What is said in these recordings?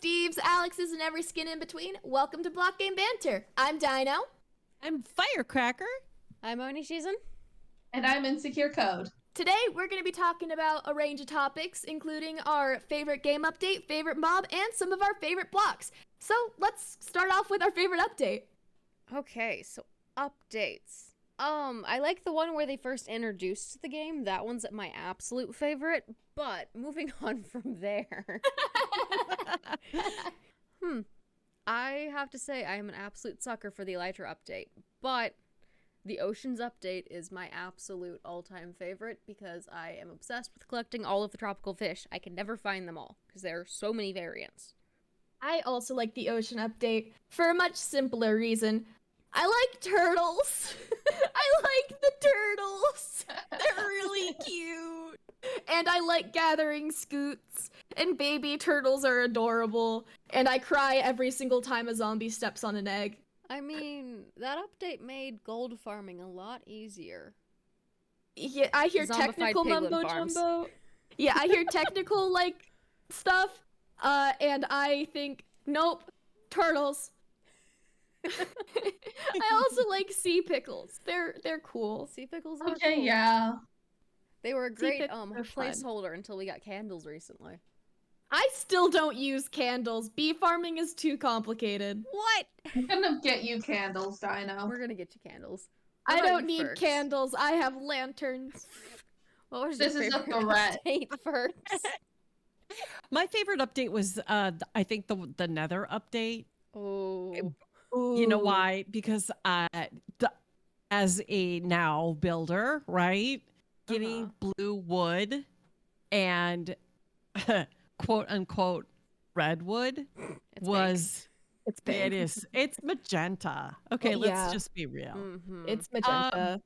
Steves, Alex's, and every skin in between. Welcome to Block Game Banter. I'm Dino. I'm Firecracker. I'm OniShizen. And I'm Insecure Code. Today, we're going to be talking about a range of topics, including our favorite game update, favorite mob, and some of our favorite blocks. So, let's start off with our favorite update. Okay, so updates. I like the one where they first introduced the game. That one's my absolute favorite. But moving on from there. I have to say I am an absolute sucker for the Elytra update. But the Oceans update is my absolute all-time favorite because I am obsessed with collecting all of the tropical fish. I can never find them all because there are so many variants. I also like the Ocean update for a much simpler reason. I like turtles. I like the turtles. They're really cute. And I like gathering scoots. And baby turtles are adorable. And I cry every single time a zombie steps on an egg. I mean, that update made gold farming a lot easier. Yeah, I hear Zombified technical piglin mumbo farms. jumbo. Yeah, I hear technical, stuff. And I think, nope, turtles. I also like sea pickles. They're cool. Sea pickles are Okay, cool. yeah. They were a great pickles are fun. placeholder until we got candles recently. I still don't use candles. Bee farming is too complicated. What? I'm gonna get you candles, Dino. We're gonna get you candles. I What about don't you, need Ferks? candles. I have lanterns. What was This your is a favorite threat. update, Ferks? My favorite update was, I think the Nether update. Oh. You know why? Because as a now builder, right, getting blue wood and quote unquote redwood It's was It's big. it's magenta. Okay, Well, yeah. let's just be real. Mm-hmm. It's magenta.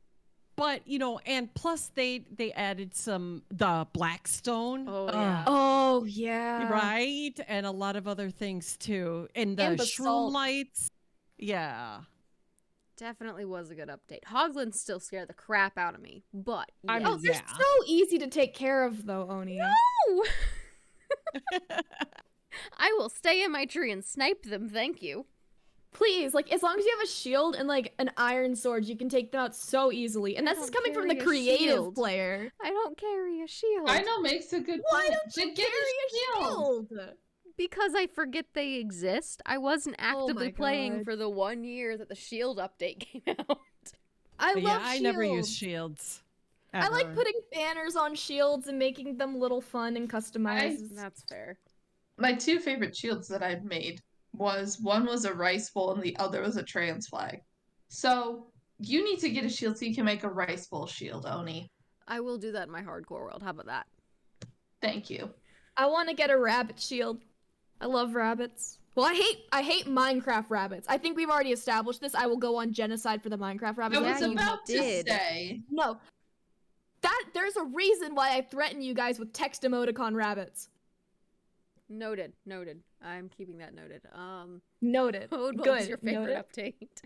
But and plus they added the blackstone. Oh, yeah. Oh, yeah. Right, and a lot of other things too, and the And shroom basalt. lights. Yeah, Definitely was a good update. Hoglins still scare the crap out of me, but I yeah. Oh, they're Yeah. so easy to take care of, though, Oni. No! I will stay in my tree and snipe them, thank you. Please, as long as you have a shield and, an iron sword, you can take them out so easily. And I this is don't coming from the carry a creative shield. player. I don't carry a shield. Dino makes a good Why point. don't you Then get carry a shield? Because I forget they exist. I wasn't Oh actively my playing God. for the 1 year that the shield update came out. I love yeah, I never use shields. shields. I like ever. putting banners on shields and making them little fun and customized. That's fair. My two favorite shields that I've made one was a rice bowl and the other was a trans flag. So you need to get a shield so you can make a rice bowl shield, Oni. I will do that in my hardcore world. How about that? Thank you. I want to get a rabbit shield. I love rabbits. Well, I hate Minecraft rabbits. I think we've already established this. I will go on genocide for the Minecraft I rabbits. Yeah, was you about to did. say. No. There's a reason why I threaten you guys with text emoticon rabbits. Noted. Noted. I'm keeping that noted. Noted. What Good. was your favorite Noted. update?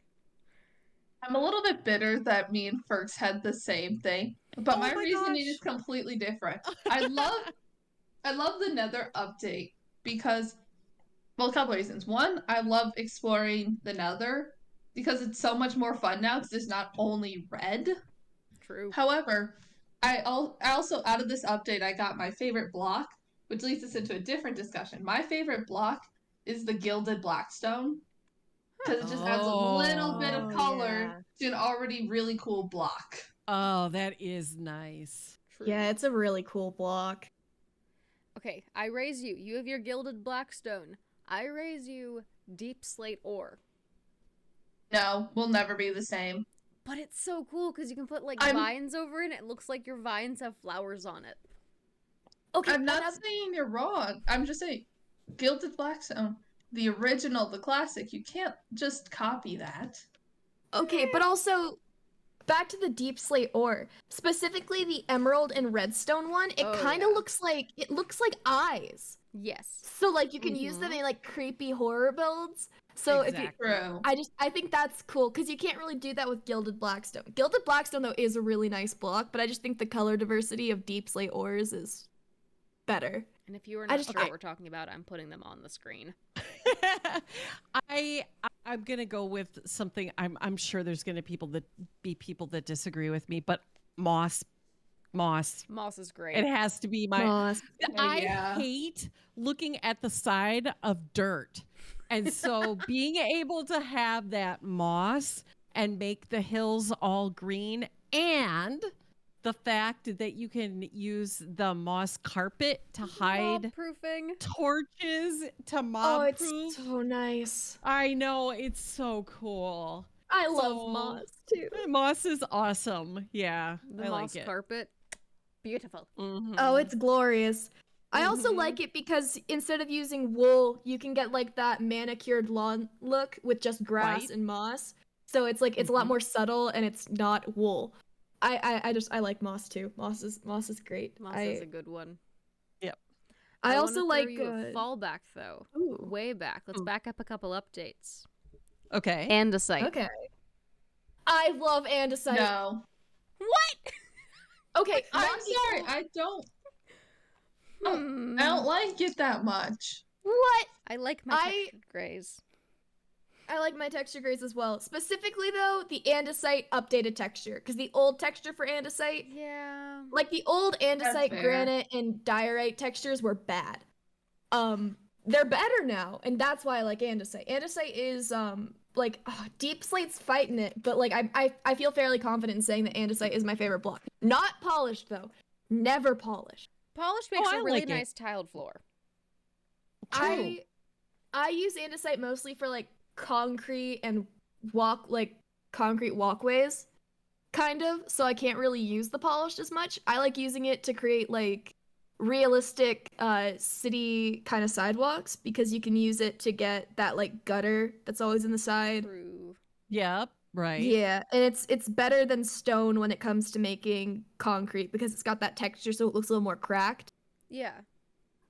I'm a little bit bitter that me and Ferks had the same thing, but Oh my my reasoning gosh. is completely different. I love the Nether update because, well, a couple reasons. One, I love exploring the Nether because it's so much more fun now because it's not only red. True. However, I also out of this update I got my favorite block, which leads us into a different discussion. My favorite block is the Gilded Blackstone because it just adds a little bit of Oh, color to an already really cool block. Oh, that is nice. True. Yeah, it's a really cool block. Okay, I raise you. You have your Gilded Blackstone. I raise you Deep Slate Ore. No, we'll never be the same. But it's so cool because you can put I'm- vines over it and it looks like your vines have flowers on it. Okay, I'm not another- saying you're wrong. I'm just saying Gilded Blackstone, the original, the classic, you can't just copy that. Okay, but also back to the deep slate ore, specifically the emerald and redstone one. It Oh, kind of yeah. looks like eyes. Yes. So you can use them in creepy horror builds. So if you, Exactly. True. I think that's cool because you can't really do that with Gilded Blackstone. Gilded Blackstone though is a really nice block, but I just think the color diversity of deep slate ores is better. And if you are I not just- sure what we're talking about, I'm putting them on the screen. I'm gonna go with something. I'm sure there's gonna be people that disagree with me, but moss. Moss is great. It has to be my. Moss. I Yeah. hate looking at the side of dirt, and so being able to have that moss and make the hills all green, and the fact that you can use the moss carpet to hide proofing. torches to Oh, mob it's proof. so nice. I know, it's so cool. I love So- moss too. Moss is awesome. Yeah, The I moss like it. carpet. Beautiful. Mhm. Oh, it's glorious. I also Mhm. like it because instead of using wool, you can get like that manicured lawn look with just grass Right. and moss. So it's like it's a lot Mhm. more subtle and it's not wool. I like moss too. Moss is great. Moss is a good one. I wanna also throw like you a fallback though. ooh, Way back. Let's Ooh. back up a couple updates. Okay. Andesite. okay. I love andesite. No. What? Okay, I'm not the sorry. old- I don't Hmm. I don't like it that much. What? I like my I- textured grays. I like my texture grades as well. Specifically though, the andesite updated texture because the old texture for andesite, Yeah. like the old andesite, fair. granite, and diorite textures were bad. They're better now, and that's why I like andesite. Andesite is like Deep Slate's fighting it, but like I feel fairly confident in saying that andesite is my favorite block. Not polished though, never polished. Polished makes I a really like it. nice tiled floor. True. I use andesite mostly for like concrete and concrete walkways, kind of. So I can't really use the polished as much. I like using it to create like realistic city kind of sidewalks because you can use it to get that like gutter that's always in the side. True. Yep. Right. Yeah, and it's better than stone when it comes to making concrete because it's got that texture so it looks a little more cracked. Yeah.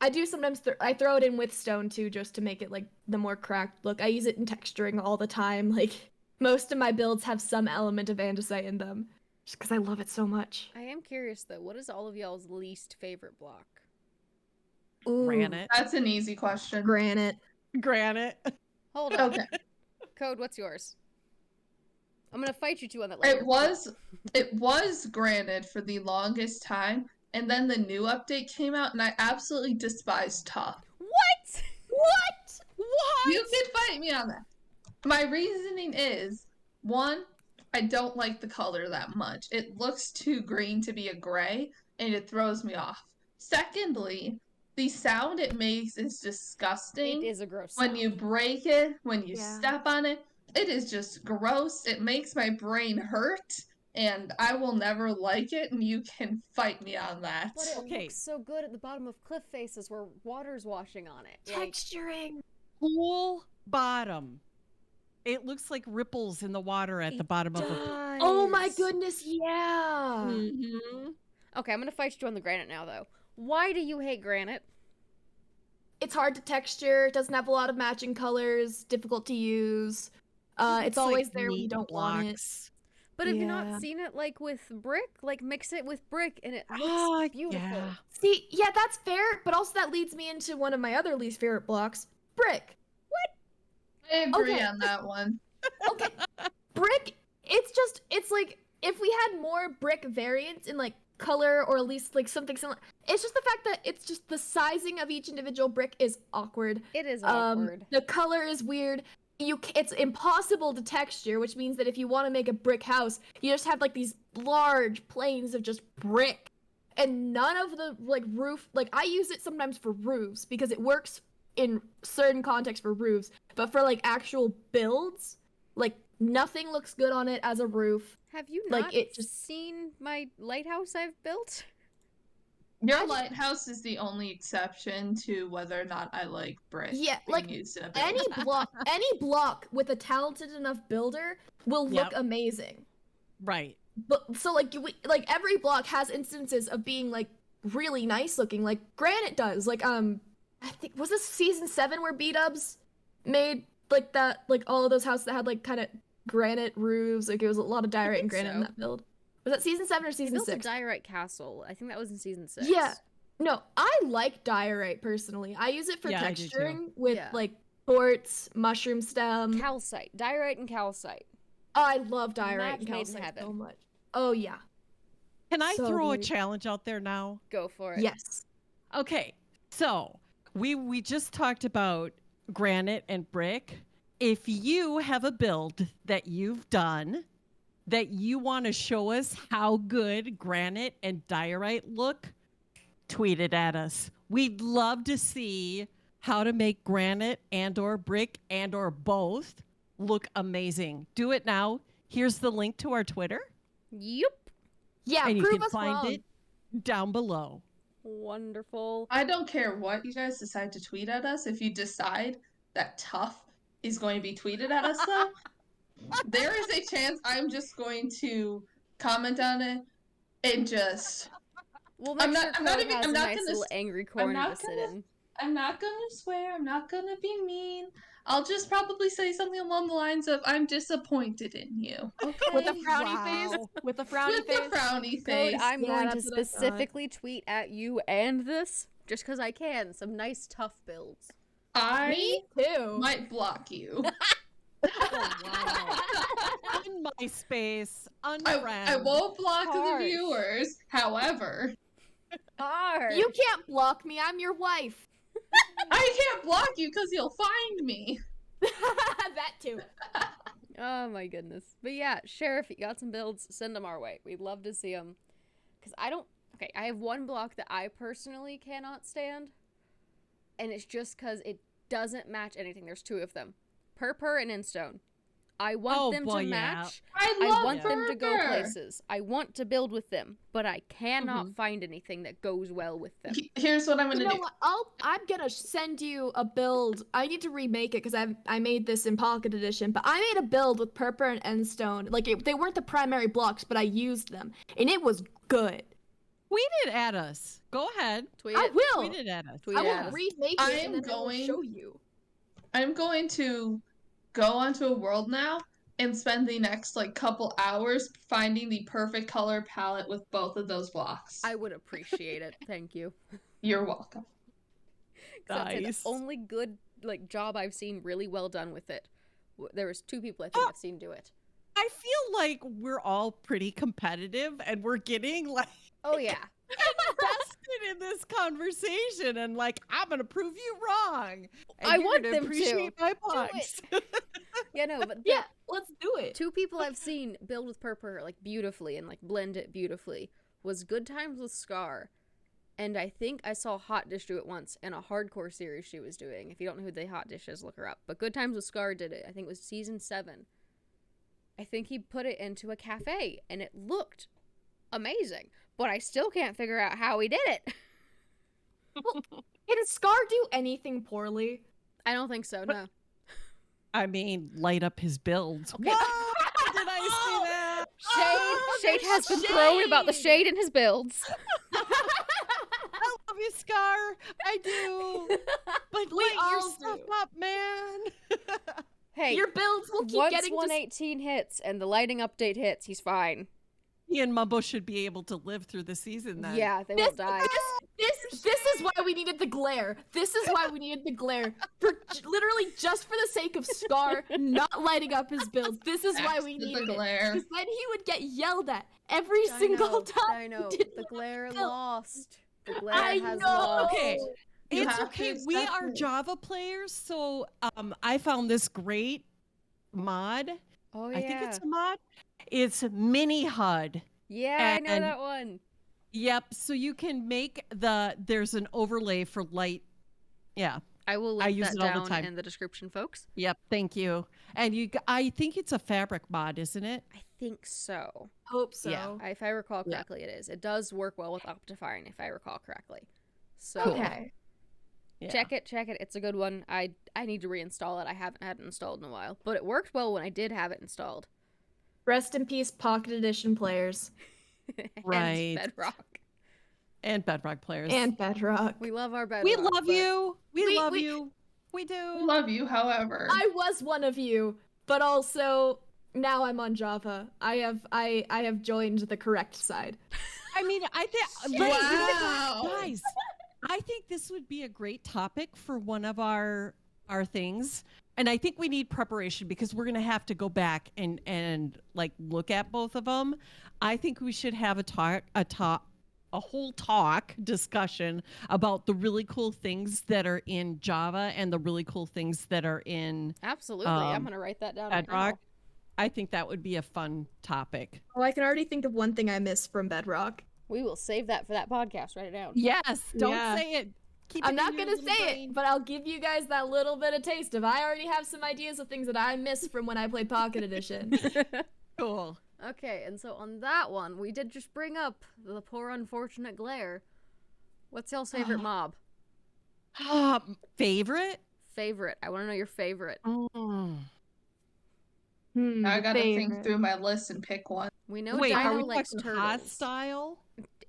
I do sometimes I throw it in with stone too just to make it like the more cracked look. I use it in texturing all the time. Like most of my builds have some element of andesite in them just because I love it so much. I am curious though, what is all of y'all's least favorite block? Ooh, Granite. That's an easy question. Granite. Granite. Hold on. Okay. Code, what's yours? I'm gonna fight you two on that later. It was granted for the longest time, and then the new update came out, and I absolutely despised tough. What? You can fight me on that. My reasoning is, one, I don't like the color that much. It looks too green to be a gray, and it throws me off. Secondly, the sound it makes is disgusting. It is a gross When sound. you break it, when you Yeah. step on it, it is just gross. It makes my brain hurt, and I will never like it, and you can fight me on that. But it Okay. looks so good at the bottom of cliff faces where water's washing on it. Like, Texturing. Pool bottom. It looks like ripples in the water at the bottom of a. Oh my does. goodness, yeah. Mhm. Okay, I'm gonna fight you on the granite now though. Why do you hate granite? It's hard to texture, it doesn't have a lot of matching colors, difficult to use. It's Looks always like there when you neat don't want it. blocks. But have you Yeah. not seen it like with brick? Like mix it with brick and it looks Ah, beautiful. yeah. See, yeah, that's fair, but also that leads me into one of my other least favorite blocks, brick. I agree Okay. on that one. Okay, brick, it's like, if we had more brick variants in like color or at least like something similar, it's just the fact that it's just the sizing of each individual brick is awkward. It is awkward. The color is weird. It's impossible to texture, which means that if you want to make a brick house, you just have like these large planes of just brick, and none of the like roof. Like I use it sometimes for roofs because it works in certain contexts for roofs, but for like actual builds, like nothing looks good on it as a roof. Have you like, not it just- seen my lighthouse I've built? Your lighthouse is the only exception to whether or not I like brick. Yeah, being like, used in a build. Any block with a talented enough builder will look Yep. amazing. Right. But so like every block has instances of being like really nice looking, like granite does. Like I think was this season 7 where B-dubs made like that, like all of those houses that had like kind of granite roofs. Like it was a lot of diorite and think granite in so. that build. Was that season 7 or They season built 6? a diorite castle. I think that was in season 6. Yeah. No, I like diorite personally. I use it for Yeah, I do too. texturing with Yeah. like quartz, mushroom stem. Calcite, diorite, and calcite. Oh, I love diorite Match and made in calcite heaven. so much. Oh yeah. Can I So throw a good. challenge out there now? Go for it. Yes. Okay, so we just talked about granite and brick. If you have a build that you've done that you want to show us how good granite and diorite look, tweet it at us. We'd love to see how to make granite and or brick and or both look amazing. Do it now. Here's the link to our Twitter, Yep. Yeah, and you prove can us find wrong. it down below. Wonderful. I don't care what you guys decide to tweet at us. If you decide that tough is going to be tweeted at us, though, there is a chance I'm just going to comment on it and just. We'll make I'm sure not- I'm not Code even- has I'm a not nice gonna little s- angry corner not to sit gonna- in. I'm not gonna swear. I'm not gonna be mean. I'll just probably say something along the lines of, "I'm disappointed in you." Okay. With a frowny face. Wow. With a frowny With face. the frowny Code, face. I'm Yeah, going to that's what I thought. specifically tweet at you and this, just because I can. Some nice tough builds. I Me too. might block you. Oh, wow. On MySpace, unfriend. I won't block Harsh. the viewers. However, Hard. You can't block me. I'm your wife. I can't block you because you'll find me. That too. Oh my goodness. But yeah, share if you got some builds, send them our way. We'd love to see them. Because okay, I have one block that I personally cannot stand. And it's just because it doesn't match anything. There's two of them. Purpur and Instone. I want them to match. I I love want them to go Burger. places. I want to build with them. But I cannot find anything that goes well with them. Here's what I'm You gonna know do. what? I'm gonna send you a build. I need to remake it because I made this in Pocket Edition, but I made a build with Purpur and Endstone. Like they weren't the primary blocks, but I used them, and it was good. Tweet it at us. Go ahead. Tweet I it. will. Tweet it at us. Tweet I at will us. remake it I and am then I will going- show you. I'm going to go onto a world now and spend the next couple hours finding the perfect color palette with both of those blocks. I would appreciate it. Thank you. You're welcome. 'Cause I'd say Nice. the only good job I've seen really well done with it. There was two people I think I've seen do it. I feel like we're all pretty competitive and we're getting Oh yeah. invested in this conversation and I'm gonna prove you wrong. And I you're want gonna them to. appreciate my Do blocks. Yeah, no, but Yeah, let's do it. two people I've seen build with Purpur beautifully and blend it beautifully was Good Times with Scar. And I think I saw Hot Dish do it once in a hardcore series she was doing. If you don't know who the Hot Dish is, look her up. But Good Times with Scar did it. I think it was season 7. I think he put it into a cafe and it looked amazing. But I still can't figure out how he did it. Can Scar do anything poorly? I don't think so, no. I mean, light up his builds. Okay. Whoa! Did I see that? Shade has been thrown about the shade in his builds. I love you, Scar. I do. But We light your all stuff do. up, man. Hey, Your builds will keep once getting 118 hits and the lighting update hits, he's fine. He and Mumbo should be able to live through the season then. Yeah, they won't die. This is why we needed the glare. This is why we needed the glare. Literally just for the sake of Scar not lighting up his builds. This is why we Exit the needed it. glare. Because then he would get yelled at every single time. I know. he did The glare build. lost. The glare I has know. lost. Okay. You It's have to okay. We accept are it. Java players, so I found this great mod. Oh yeah. I think it's a mod. It's Mini HUD. Yeah, I know and- that one. Yep. So you can make there's an overlay for light. Yeah. I will I link use that it all the down time. in the description, folks. Yep. Thank you. And I think it's a fabric mod, isn't it? I think so. Hope so. Yeah. If I recall Yeah. correctly, it is. It does work well with Optifine, if I recall correctly. So Okay. Yeah. check it. It's a good one. I need to reinstall it. I haven't had it installed in a while, but it worked well when I did have it installed. Rest in peace, Pocket Edition players And Right. Bedrock. And Bedrock players. and Bedrock. We love our Bedrock. we love but you. We love we- you. We do. We love you, however. I was one of you, but also now I'm on Java. I have joined the correct side. I mean, I think, Wow. guys, I think this would be a great topic for one of our things. And I think we need preparation because we're going to have to go back and like look at both of them. I think we should have a whole talk discussion about the really cool things that are in Java and the really cool things that are in Absolutely. I'm going to write that down right Bedrock. now. I think that would be a fun topic. Oh, I can already think of one thing I miss from Bedrock. We will save that for that podcast. Write it down. Yes, don't Yeah. say it. Keep I'm it not in your gonna little say brain. it, but I'll give you guys that little bit of taste of I already have some ideas of things that I miss from when I played Pocket Edition. Cool. Okay, and so on that one, we did just bring up the poor unfortunate glare. What's y'all's favorite mob? Favorite? Favorite. I want to know your favorite. I gotta think favorite. through my list and pick one. We know Wait, are Dino we likes talking turtles. hostile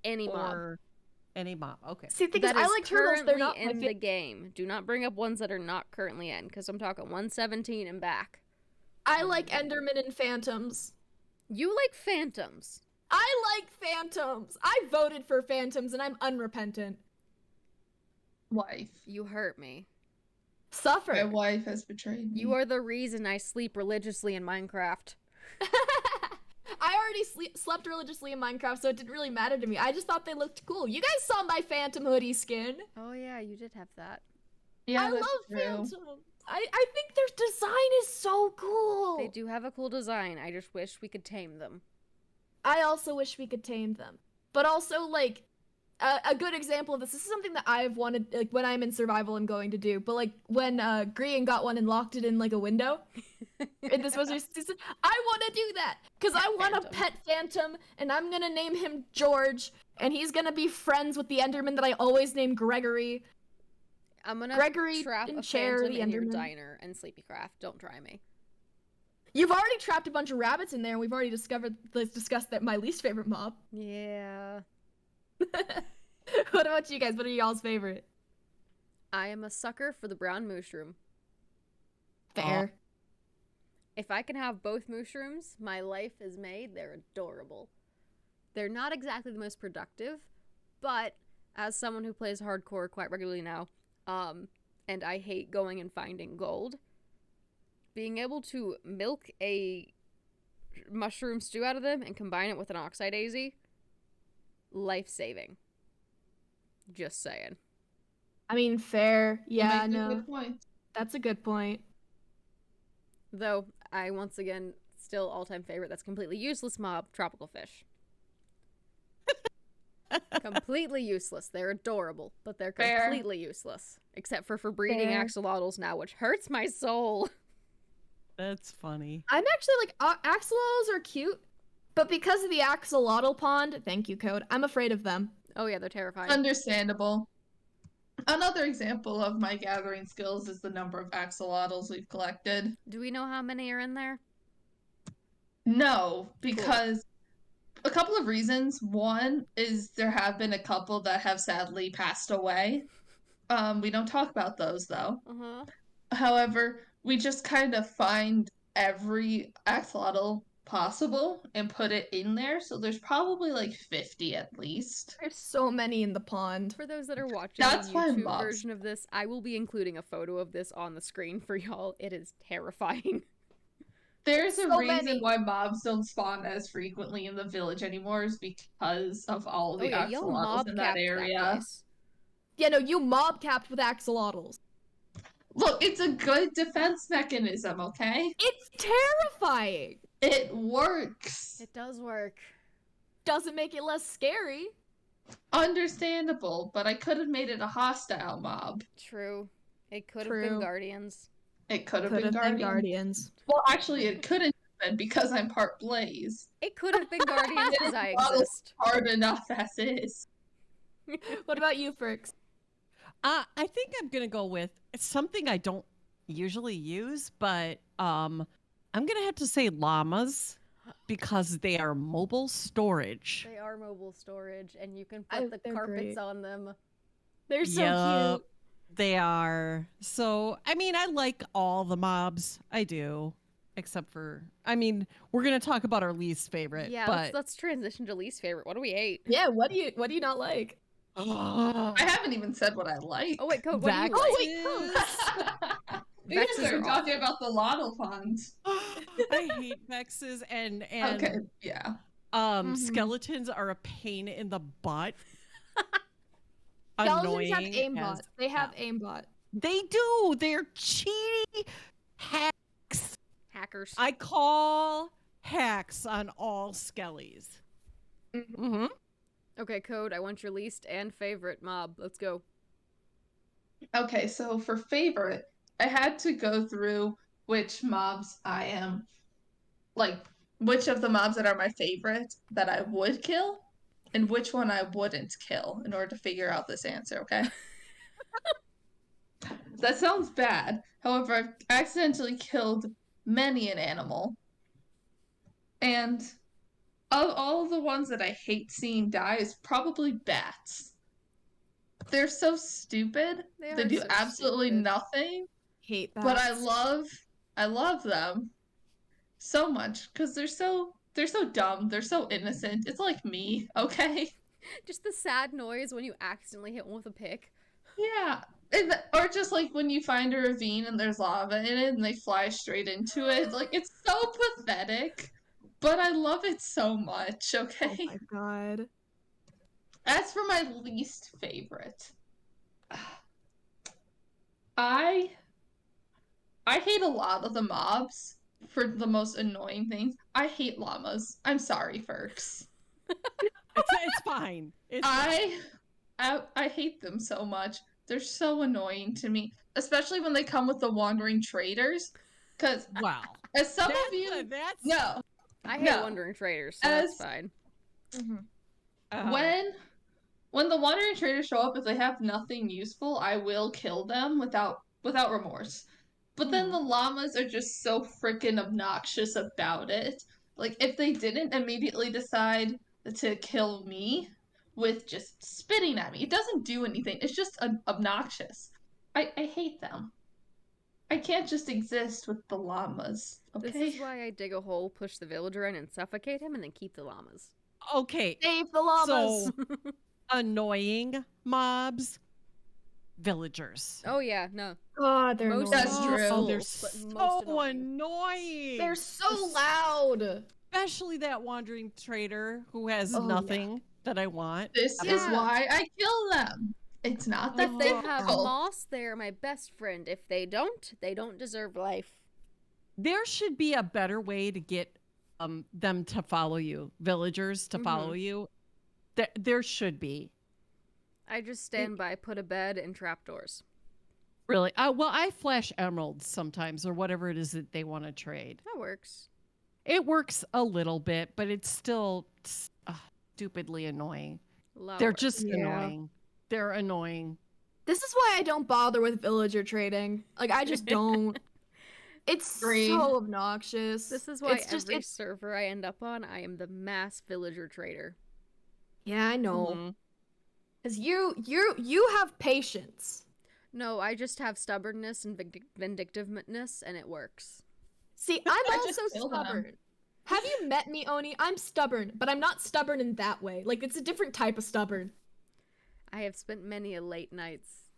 Any mob. or any mob? Okay. See, the thing is, That I is like turtles. They're currently not my in the favorite. game. Do not bring up ones that are not currently in, because I'm talking 117 and back. I like Enderman and Phantoms. You like phantoms. I like Phantoms. I voted for Phantoms, and I'm unrepentant. Wife. You hurt me. Suffer. My wife has betrayed me. You are the reason I sleep religiously in Minecraft. I already slept religiously in Minecraft, so it didn't really matter to me. I just thought they looked cool. You guys saw my Phantom hoodie skin. Oh yeah, you did have that. Yeah, I that's love true. Phantoms. I think their design is so cool. They do have a cool design. I just wish we could tame them. I also wish we could tame them. But also, like, a good example of this is something that I've wanted, like, when I'm in survival, I'm going to do. But, like, when Grian got one and locked it in, like, a window, in this was season, I want to do that. Because I want a Phantom. pet Phantom, and I'm going to name him George, and he's going to be friends with the Enderman that I always name Gregory. I'm gonna Gregory trap and a Cher, phantom the in your Enderman. diner and Sleepycraft. Don't try me. You've already trapped a bunch of rabbits in there, and we've already discussed that my least favorite mob. Yeah. What about you guys? What are y'all's favorite? I am a sucker for the brown mushroom. Fair. If I can have both mushrooms, my life is made. They're adorable. They're not exactly the most productive, but as someone who plays hardcore quite regularly now, and I hate going and finding gold, being able to milk a mushroom stew out of them and combine it with an oxide daisy, life-saving. Just saying. I mean, fair. Yeah, Makes a no. good point. That's a good point. Though, I once again, still all-time favorite, that's completely useless mob, tropical fish. Completely useless. They're adorable, but they're Fair. completely useless. Except for breeding Fair. axolotls now, which hurts my soul. That's funny. I'm actually like, axolotls are cute, but because of the axolotl pond, thank you, Code, I'm afraid of them. Oh yeah, they're terrifying. Understandable. Another example of my gathering skills is the number of axolotls we've collected. Do we know how many are in there? No, because a couple of reasons. One is there have been a couple that have sadly passed away. We don't talk about those though. Uh-huh. However, we just kind of find every axolotl possible and put it in there. So there's probably like 50 at least. There's so many in the pond. For those that are watching That's the fine, YouTube Bobs. version of this, I will be including a photo of this on the screen for y'all. It is terrifying. There's a So reason many. why mobs don't spawn as frequently in the village anymore is because of all the y'all axolotls mob in that capped area. place. Yeah, no, you mob capped with axolotls. Look, it's a good defense mechanism, okay? It's terrifying. It works. It does work. Doesn't make it less scary. Understandable, but I could have made it a hostile mob. True. It could have been True. Guardians. It could have Could been have been Guardian. guardians. Well, actually, it couldn't have been because I'm part Blaze. It could have been Guardians because I Well, exist. Hard enough as is. What about you, Frix? I think I'm gonna go with something I don't usually use, but I'm gonna have to say llamas because they are mobile storage. They are mobile storage, and you can I- put the they're carpets great. on them. They're so Yup, cute. they are. So I mean, I like all the mobs. I do. except for, I mean, we're gonna talk about our least favorite. Yeah, but let's transition to least favorite. What do we hate? Yeah, what do you not like? I haven't even said what I like. Oh wait, Code, what do you Vexes. like? You guys Vexes are are talking awful. about the lotto funds. I hate vexes and Okay, yeah. skeletons are a pain in the butt. Skeletons have Annoying aimbot. as They have hell. aimbot. They do. They're cheaty hacks. Hackers. I call hacks on all skellies. Mm-hmm. Okay, Code, I want your least and favorite mob. Let's go. Okay, so for favorite, I had to go through which mobs I am, like, which of the mobs that are my favorite that I would kill, and which one I wouldn't kill in order to figure out this answer, okay? That sounds bad. However, I've accidentally killed many an animal. And of all the ones that I hate seeing die is probably bats. They're so stupid. They They are do so absolutely stupid. nothing. Hate that. But I love them so much because they're so dumb. They're so innocent. It's like me, okay? Just the sad noise when you accidentally hit one with a pick. Yeah. Or just like when you find a ravine and there's lava in it and they fly straight into it. Like, it's so pathetic, but I love it so much, Oh okay? my god. As for my least favorite, I hate a lot of the mobs for the most annoying things. I hate llamas. I'm sorry, Ferks. It's fine. It's fine. I hate them so much. They're so annoying to me, especially when they come with the wandering traders. Because Wow. as some of you that's know, I hate No. wandering traders, so that's As- fine. when the wandering traders show up, if they have nothing useful, I will kill them without remorse. But then the llamas are just so freaking obnoxious about it. Like, if they didn't immediately decide to kill me with just spitting at me, it doesn't do anything. It's just obnoxious. I hate them. I can't just exist with the llamas, okay? This is why I dig a hole, push the villager in, and suffocate him, and then keep the llamas. okay. Save the llamas. So annoying mobs, villagers. Oh yeah, no. God, they're Most That's annoying. true. Oh, they're but so most annoying. They're so loud. Especially that wandering trader who has Oh, yeah. nothing that I want. This is Yeah. why I kill them. It's not that If they have difficult. moss, they're my best friend. If they don't deserve life. There should be a better way to get them to follow you, villagers to follow you. There should be. I just stand by, put a bed, and trapdoors. Really? Well, I flash emeralds sometimes or whatever it is that they want to trade. That works. It works a little bit, but it's still stupidly annoying. They're just Yeah. annoying. They're annoying. This is why I don't bother with villager trading. Like, I just don't. It's Agreed. so obnoxious. This is why it's just, every it's, server I end up on, I am the mass villager trader. yeah, I know. Mhm. Because you have patience. No, I just have stubbornness and vindictiveness, and it works. See, I'm I just also killed them. stubborn. Have you met me, Oni? I'm stubborn, but I'm not stubborn in that way. Like, it's a different type of stubborn. I have spent many a late nights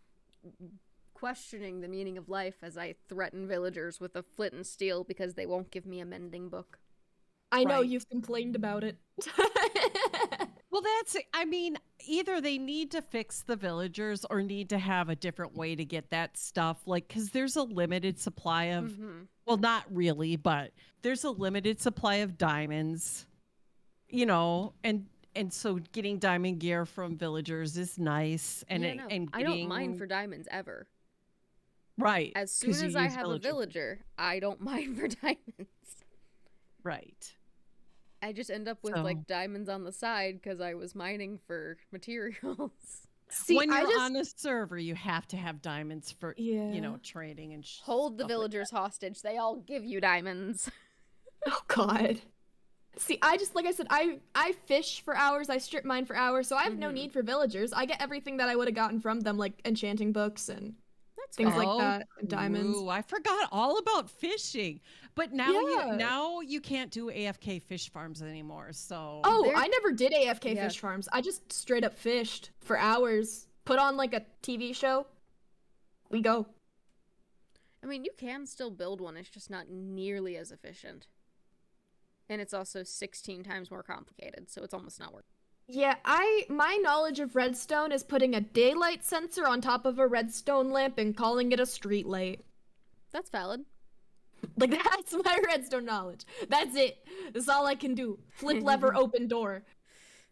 questioning the meaning of life as I threaten villagers with a flint and steel because they won't give me a mending book. I know Right. you've complained about it. Well, I mean, either they need to fix the villagers or need to have a different way to get that stuff. Like, because there's a limited supply of, well, not really, but there's a limited supply of diamonds, you know, and so getting diamond gear from villagers is nice. And, Yeah, no, and I don't mind getting- for diamonds ever. right. As soon 'cause you as I use have villager. a villager, I don't mind for diamonds. Right. I just end up with So- like diamonds on the side because I was mining for materials. See, when I you're just on a server, you have to have diamonds for, you know, trading and Hold the stuff like villagers hostage. They all give you diamonds. oh god. See, I just like I said, I fish for hours, I strip mine for hours, so I have no need for villagers. I get everything that I would have gotten from them, like enchanting books and things like Oh, that, and diamonds. Ooh, I forgot all about fishing. But now Yeah. you can't do AFK fish farms anymore. So Oh, There- I never did AFK Yeah. fish farms. I just straight up fished for hours. Put on like a TV show. We go. I mean, you can still build one. It's just not nearly as efficient. And it's also 16 times more complicated, so it's almost not worth it. Yeah, my knowledge of redstone is putting a daylight sensor on top of a redstone lamp and calling it a street light. That's valid. Like that's my redstone knowledge. That's it. That's all I can do. Flip lever, open door.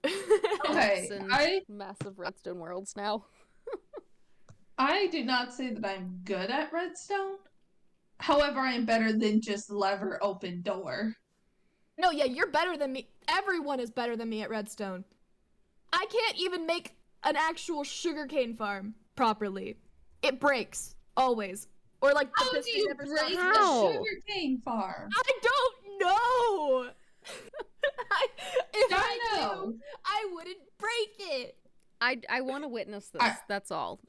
Okay, It's in I massive redstone worlds now. do not say that I'm good at redstone. However, I am better than just lever open door. No, yeah, you're better than me. Everyone is better than me at redstone. I can't even make an actual sugarcane farm properly. It breaks always. Or like the How do piston you never break stops. a How? sugarcane farm? I don't know. If I Dino! knew, I wouldn't break it. I want to witness this. I- That's all.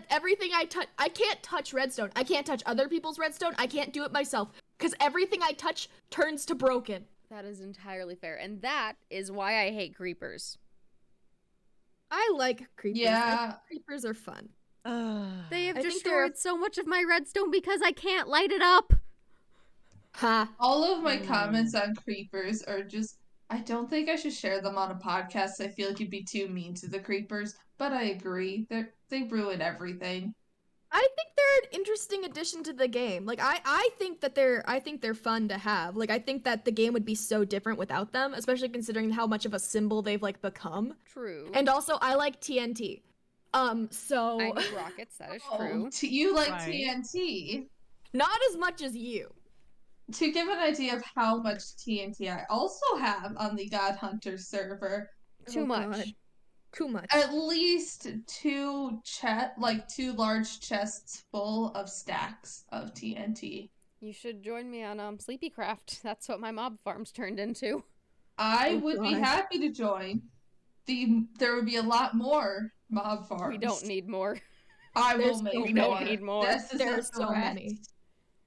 Everything I touch, I can't touch redstone. I can't touch other people's redstone. I can't do it myself because everything I touch turns to broken. That is entirely fair, and that is why I hate creepers. I like creepers. Yeah. Creepers are fun. They have I think destroyed so much of my redstone because I can't light it up. Ha. All of my comments on creepers are just, I don't think I should share them on a podcast. I feel like you'd be too mean to the creepers, but I agree. They ruin everything. I think they're an interesting addition to the game. Like I think they're fun to have. Like I think that the game would be so different without them, especially considering how much of a symbol they've like become. True. And also I like TNT. So I need rockets. That is Oh, true. you like Right. TNT. not as much as you. To give an idea of how much TNT I also have on the God Hunter server, Too Oh, much. God. Too much. at least two large chests full of stacks of TNT. You should join me on Sleepycraft. That's what my mob farms turned into. I Oh, would be God. happy to join. There would be a lot more mob farms. We don't need more. I There's will so make many. We don't need more. This is There's a so threat. many.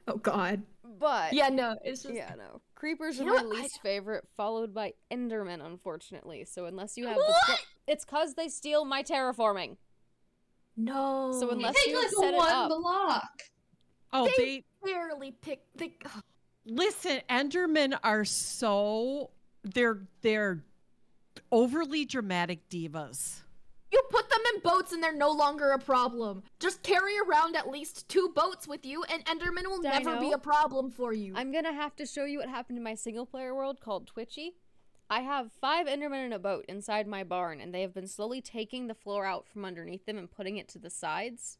Oh God. But Yeah, no, it's just yeah, no. Creepers You are know my what? least favorite, followed by Endermen, unfortunately. So unless you have What? it's cause they steal my terraforming. no. So You unless take you like set a it one up. block. Oh, They barely pick. listen, Endermen are so they're overly dramatic divas. You put them in boats and they're no longer a problem. Just carry around at least 2 boats with you, and Enderman will never be Dino, a problem for you. I'm gonna have to show you what happened in my single player world called Twitchy. I have 5 Endermen in a boat inside my barn, and they have been slowly taking the floor out from underneath them and putting it to the sides.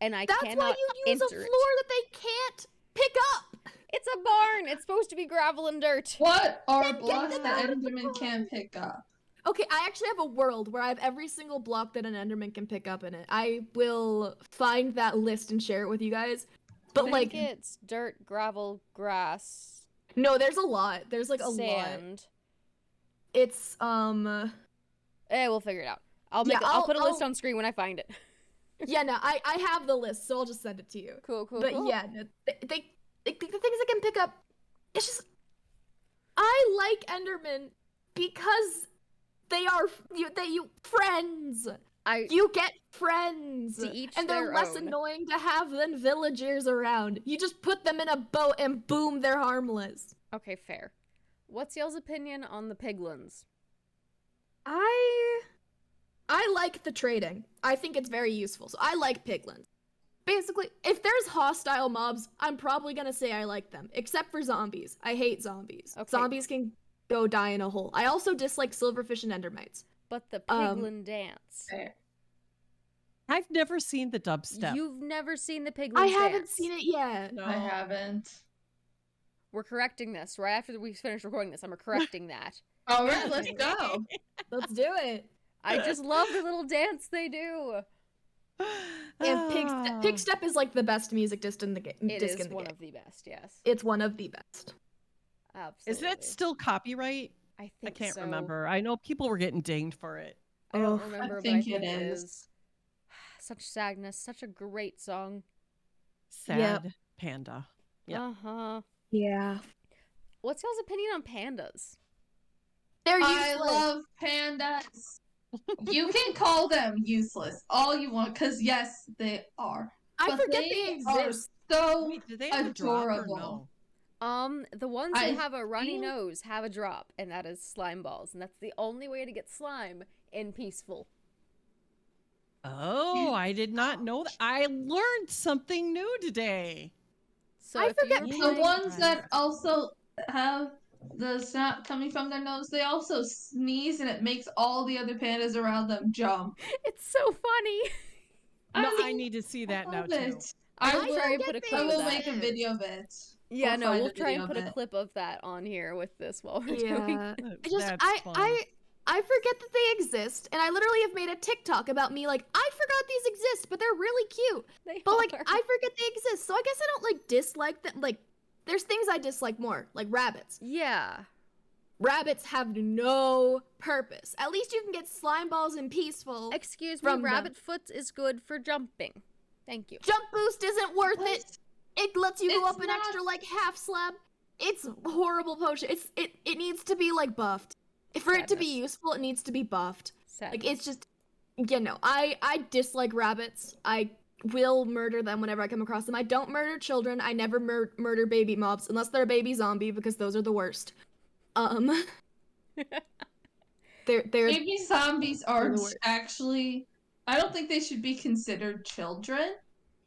And I That's cannot why you use a enter floor it. that they can't pick up. It's a barn. It's supposed to be gravel and dirt. What are Then get blocks them that out of the Enderman can pick up? Okay, I actually have a world where I have every single block that an Enderman can pick up in it. I will find that list and share it with you guys. But I like, think it's dirt, gravel, grass, no, there's a lot. There's like a lot. sand. It's We'll figure it out. I'll Yeah, I'll put a list I'll- on screen when I find it. yeah, no, I have the list, so I'll just send it to you. Cool, cool, But cool. yeah, no, the things I can pick up, it's just I like Enderman because they are you friends. You get friends, To each and they're their less own. annoying to have than villagers around. You just put them in a boat and boom, they're harmless. Okay, fair. What's y'all's opinion on the piglins? I like the trading. I think it's very useful. So I like piglins. Basically, if there's hostile mobs, I'm probably gonna say I like them. Except for zombies. I hate zombies. Okay. Zombies can go die in a hole. I also dislike silverfish and endermites. But the piglin dance. I've never seen the dubstep. You've never seen the piglin I dance. haven't seen it yet. No. I haven't. We're correcting this. Right after we finish recording this, I'm correcting that. All right, let's go. Let's do it. I just love the little dance they do. And Pig Step is like the best music disc in the game. It is one of the best, yes. It's one of the best. Absolutely. Is that still copyright? I I think can't so. remember. I know people were getting dinged for it. I don't Oh, remember, I but think I think it it is. is. such sadness. Such a great song. Sad panda. Yep. Uh-huh. Yeah. What's y'all's opinion on pandas? They're I useless. love pandas. You can call them useless all you want, because yes, they are. I But forget they are exist. so Wait, do they have a drop or adorable. no? The ones I that have a runny think- nose have a drop, and that is slime balls, and that's the only way to get slime in Peaceful. Oh, I did not know that. I learned something new today. So I if you forget were The playing- ones that also have the snot coming from their nose, they also sneeze, and it makes all the other pandas around them jump. It's so funny. No, I need to see that now love too. it. I I will will, try and put a forget clip I of will that. make a video of it. Yeah, Or no, find we'll a try and video put of a it. clip of that on here with this while we're doing. Yeah. That's fun. I forget that they exist, and I literally have made a TikTok about me like, I forgot these exist, but they're really cute. They But like are. I forget they exist, so I guess I don't like dislike them. Like there's things I dislike more, like rabbits. Yeah. Rabbits have no purpose. At least you can get slime balls in Peaceful. Excuse me, From them. rabbit foot is good for jumping. Thank you. Jump boost isn't worth What? it. It lets you go It's up an not- extra like half slab. It's a horrible potion. It needs to be like buffed. For it to be Sadness. useful, it needs to be buffed. Sad. Like it's just, you know, I dislike rabbits. I will murder them whenever I come across them. I don't murder children. I never murder baby mobs unless they're a baby zombie because those are the worst. They're Baby zombies are They're the worst. actually. I don't think they should be considered children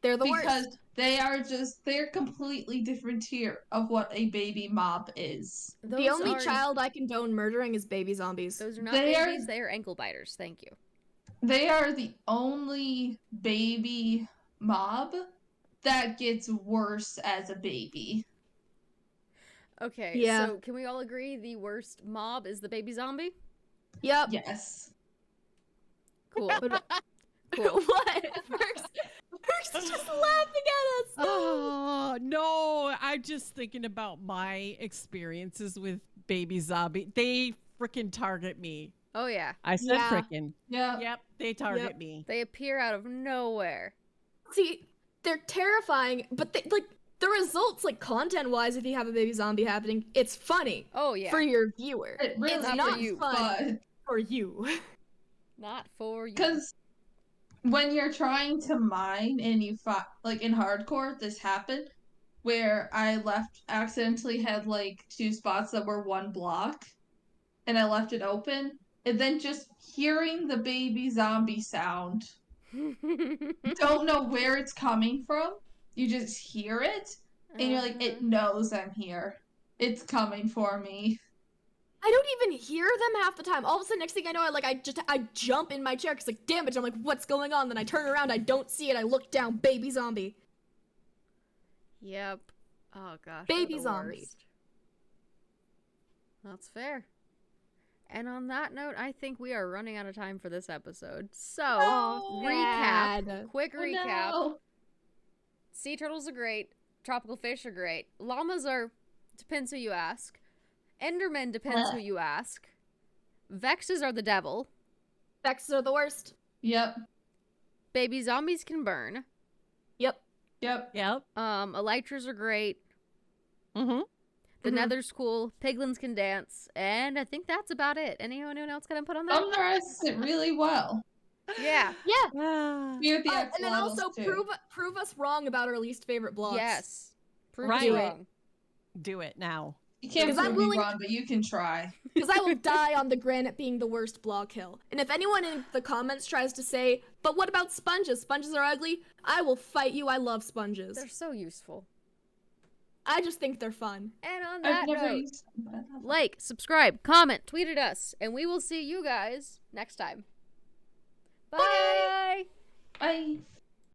they're the because worst. they're completely different tier of what a baby mob is. The Those only are- child I condone murdering is baby zombies. Those are not They are- babies, they are ankle biters. Thank you. They are the only baby mob that gets worse as a baby. Okay, Yeah. so can we all agree the worst mob is the baby zombie? Yep. Yes. Cool. Cool. What? First just laughing at us. Oh, no. I'm just thinking about my experiences with baby zombie. They freaking target me. Oh yeah. I said Yeah. freaking. Yeah. Yep, they target me. They appear out of nowhere. See, they're terrifying, but the results, like content-wise, if you have a baby zombie happening, it's funny Oh yeah. for your viewer. It really It's not not for you, fun But for you. Not for you. because when you're trying to mine and you like in hardcore, this happened where I accidentally had like 2 spots that were 1 block, and I left it open, and then just hearing the baby zombie sound. Don't know where it's coming from. You just hear it, and you're like, it knows I'm here. It's coming for me. I don't even hear them half the time. All of a sudden, next thing I know, I jump in my chair because like, damn it! I'm like, what's going on? Then I turn around, I don't see it. I look down, baby zombie. Yep. Oh gosh. Baby they're the zombie. worst. That's fair. And on that note, I think we are running out of time for this episode. So, recap. Sad. Quick Oh, recap. no. Sea turtles are great. Tropical fish are great. Llamas are, depends who you ask. Endermen depends who you ask. Vexes are the devil. Vexes are the worst. Yep. Baby zombies can burn. Yep. Yep. Yep. Elytras are great. Mm-hmm. The Mhm. nether's cool. Piglins can dance. And I think that's about it. Anyone else got input on that? Summarizes it really well. Yeah. Yeah. We're the And then also axolotls, too. prove us wrong about our least favorite blocks. Yes. Prove Right. us wrong. Do it now. You can't Because I'm prove me willing- wrong, but you can try. Because I will die on the granite being the worst block hill. And if anyone in the comments tries to say, but what about sponges? Sponges are ugly. I will fight you. I love sponges. They're so useful. I just think they're fun. And on I've that never note, used them, but I love them. like, subscribe, comment, tweet at us, and we will see you guys next time. Bye. Bye.